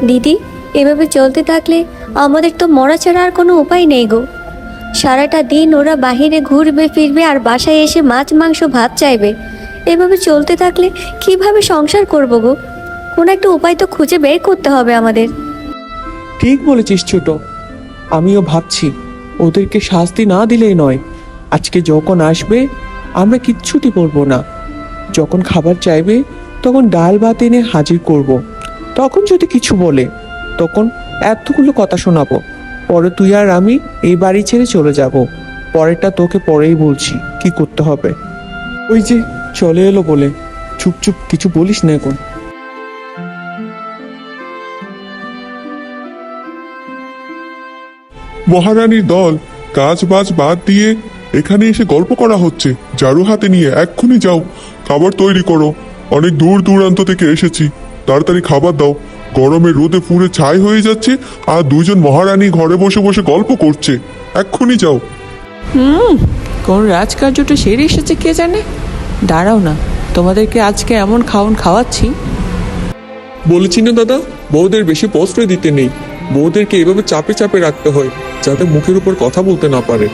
দিদি, এভাবে চলতে থাকলে আমাদের তো মরা ছাড়া আর কোনো উপায় নেই গো। সারাটা দিন ওরা বাহিরে ঘুরবে ফিরবে আর বাসায় এসে মাছ মাংস ভাত চাইবে। এভাবে চলতে থাকলে কিভাবে সংসার করব গো? কোনো একটা উপায় তো খুঁজে বের করতে হবে আমাদের। ঠিক বলেছিস ছোট, আমিও ভাবছি ওদেরকে শাস্তি না দিলেই নয়। আজকে যখন আসবে আমরা কিচ্ছুটি বলবো না। যখন খাবার চাইবে তখন ডাল ভাত এনে হাজির করব। তখন যদি কিছু বলে তখন এতগুলো কথা শোনাবো। পরে তুই আর আমি এই বাড়ি ছেড়ে চলে যাব। পরেরটা তোকে পরেই বলছি কি করতে হবে। ওই যে চলে এলো বলে, চুপ চুপ কিছু বলিস না এখন। মহারানীর দল কাজ বাজ বাদ দিয়ে এখানে এসে গল্প করা হচ্ছে। ঝাড়ু হাতে নিয়ে এক্ষুনি যাও, খাবার তৈরি করো। অনেক দূর দূরান্ত থেকে এসেছি, তাড়াতাড়ি খাবার দাও। গরমে রোদে পুড়ে ছাই হয়ে যাচ্ছে, আর দুজন মহারানী ঘরে বসে বসে গল্প করছে। এক্ষুনি যাও। কোন রাজকার্যটা সেরে এসেছে কে জানে। দাঁড়াও না, তোমাদেরকে আজকে এমন খাওন খাওয়াচ্ছি। বলেছি না দাদা, বউদের বেশি প্রশ্রয় দিতে নেই। বউদেরকে এভাবে চাপে চাপে রাখতে হয় যাতে মুখের উপর কথা বলতে না পারে।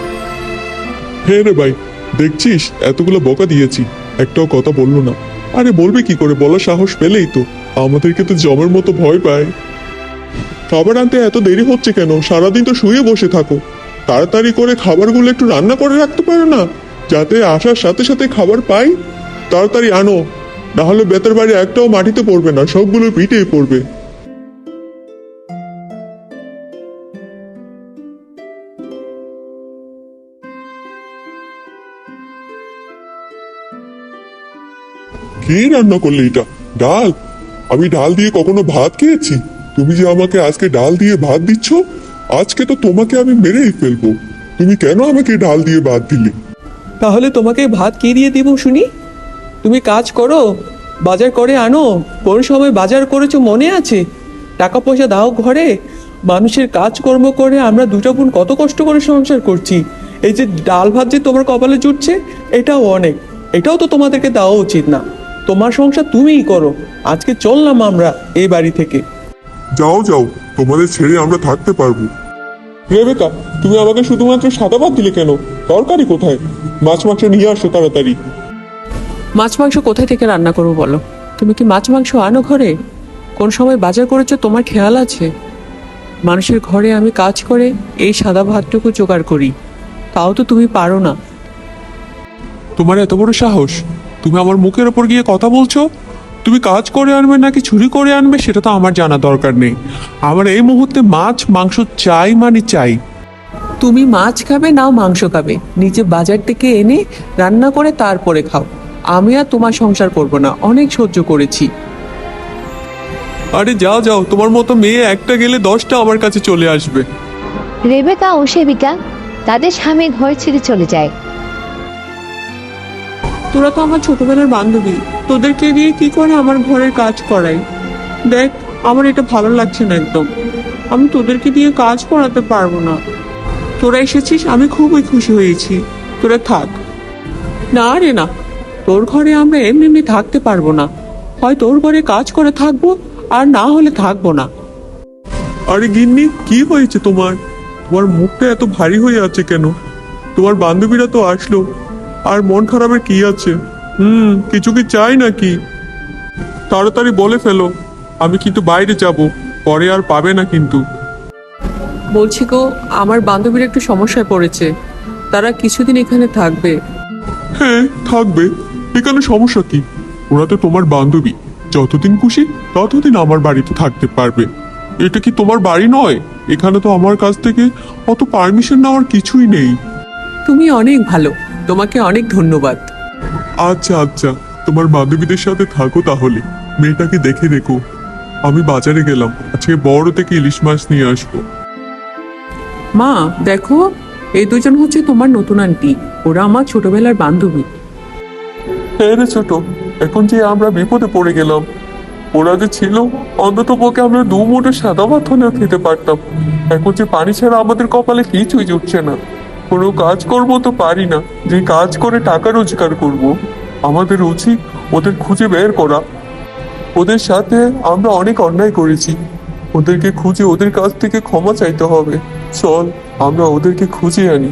হ্যাঁ রে ভাই, দেখছিস এতগুলো বকা দিয়েছি, একটাও কথা বললো না। আরে বলবে কি করে, বলার সাহস পেলেই তো আমাদেরকে তো জমের মতো ভয় পায়। খাবার আনতে এত দেরি হচ্ছে কেন? সারাদিন তো শুয়ে বসে থাকো। তাড়াতাড়ি করে খাবারগুলো একটু রান্না করে রাখতে পারো না, যাতে আসার সাথে সাথে খাবার পাই। তাড়াতাড়ি আনো, না হলে বেতের বাড়ি একটাও মাটিতে পড়বে না, সবগুলো পিঠেই পড়বে। কি রান্না করলে এটা? ডাল? আমি ডাল দিয়ে কখনো ভাত খেয়েছি? তুমি যে আমাকে আজকে ডাল দিয়ে ভাত দিচ্ছ, আজকে তো তোমাকে আমি মেরেই ফেলবো। তুমি কেন আমাকে ডাল দিয়ে ভাত দিলে? তাহলে তোমাকে ভাত কে দিয়ে দিব শুনি? তুমি কাজ করো, বাজার করে আনো। কোন সময় বাজার করেছো মনে আছে? টাকা পয়সা দাও ঘরে। মানুষের কাজকর্ম করে আমরা দুটো বোন কত কষ্ট করে সংসার করছি। এই যে ডাল ভাত যে তোমার কপালে জুটছে, এটাও অনেক। এটাও তো তোমাদেরকে দেওয়া উচিত না। তোমার সংসার তুমিই করো। আজকে চললাম আমরা এই বাড়ি থেকে। যাও যাও, তোমাদের ছেড়ে আমরা থাকতে পারবো। রেবেকা, তুমি আমাকে শুধুমাত্র সাদা ভাত দিলে কেন? তরকারি কোথায়? মাছ মাংস নিয়ে আসো তাড়াতাড়ি। মাছ মাংস কোথায় থেকে রান্না করবো বলো? তুমি কি মাছ মাংস আনো ঘরে? কোন সময় বাজার করেছো তোমার খেয়াল আছে? মানুষের ঘরে আমি কাজ করে এই সাদা ভাতটুকু জোগাড় করি, তাও তো তুমি পারো না। তোমার এত বড় সাহস, তুমি আমার মুখের ওপর গিয়ে কথা বলছো? তুমি কাজ করে আনবে নাকি চুরি করে আনবে সেটা তো আমার জানা দরকার নেই। আমার এই মুহূর্তে মাছ মাংস চাই, মানে চাই। তুমি মাছ খাবে নাও মাংস খাবে, নিজে বাজার থেকে এনে রান্না করে তারপরে খাও। আমি আর তোমার সংসার করব না, অনেক সহ্য করেছি। আরে যাও যাও, তোমার মতো মেয়ে একটা গেলে 10টা আমার কাছে চলে আসবে। রেবেকা ও সেবিকা তাদের স্বামীর ঘর ছেড়ে চলে যায়। তোরা তো আমার ছোটবেলার বান্ধবী, তোদেরকে দিয়ে কি করে আমার ঘরের কাজ করাই? দেখ, আমার এটা ভালো লাগছে না একদম। আমি তোদেরকে দিয়ে কাজ করাতে পারবো না। তোরা এসেছিস, আমি খুবই খুশি হয়েছি। তোরা থাক। না রে না, তোর ঘরে আমরা এমনি এমনি থাকতে পারবো না। হয় তোর ঘরে কাজ করে থাকবো, আর না হলে থাকবো না। আরে গিন্নি, কি হয়েছে তোমার? তোমার মুখটা এত ভারী হয়ে আছে কেন? তোমার বান্ধবীরা তো আসলো, আর মন খারাপের কি আছে? কিছু কি চাই নাকি? তাড়াতাড়ি বলে ফেলো, আমি কিন্তু বাইরে যাব, পরে আর পাবে না কিন্তু। বলছি গো, আমার বান্ধবীরা একটু সমস্যায় পড়েছে, তারা কিছুদিন এখানে থাকবে। হ্যাঁ থাকবে, এখানে সমস্যা কি? ওরা তো তোমার বান্ধবী, যতদিন খুশি ততদিন আমার বাড়িতে থাকতে পারবে। এটা কি তোমার বাড়ি নয়? এখানে তো আমার কাছ থেকে অত পারমিশন নেওয়ার কিছুই নেই। তুমি অনেক ভালো, তোমাকে অনেক ধন্যবাদ। আচ্ছা আচ্ছা, তোমার বান্ধবীদের সাথে থাকো তাহলে। মেয়েটাকে দেখে রেখো। আমি বাজারে গেলাম, আজকে বড় থেকে ইলিশ মাছ নিয়ে আসবো। মা দেখো, এই দুজন হচ্ছে তোমার নতুন আন্টি, ওরা আমার ছোটবেলার বান্ধবী। হ্যাঁ রে ছোট, এখন যে আমরা বিপদে পড়ে গেলাম। ওরা যে ছিল, অন্তত পক্ষে আমরা 2 মুঠো সাদা ভাত হলেও খেতে পারতাম। এখন যে পানি ছাড়া আমাদের কপালে কিছুই জুটছে না। কোনো কাজ করব তো পারি না, যে কাজ করে টাকা রোজগার করব। আমাদের উচিত ওদের খুঁজে বের করা। ওদের সাথে আমরা অনেক অন্যায় করেছি, ওদেরকে খুঁজে ওদের কাছ থেকে ক্ষমা চাইতে হবে। চল আমরা ওদেরকে খুঁজে আনি।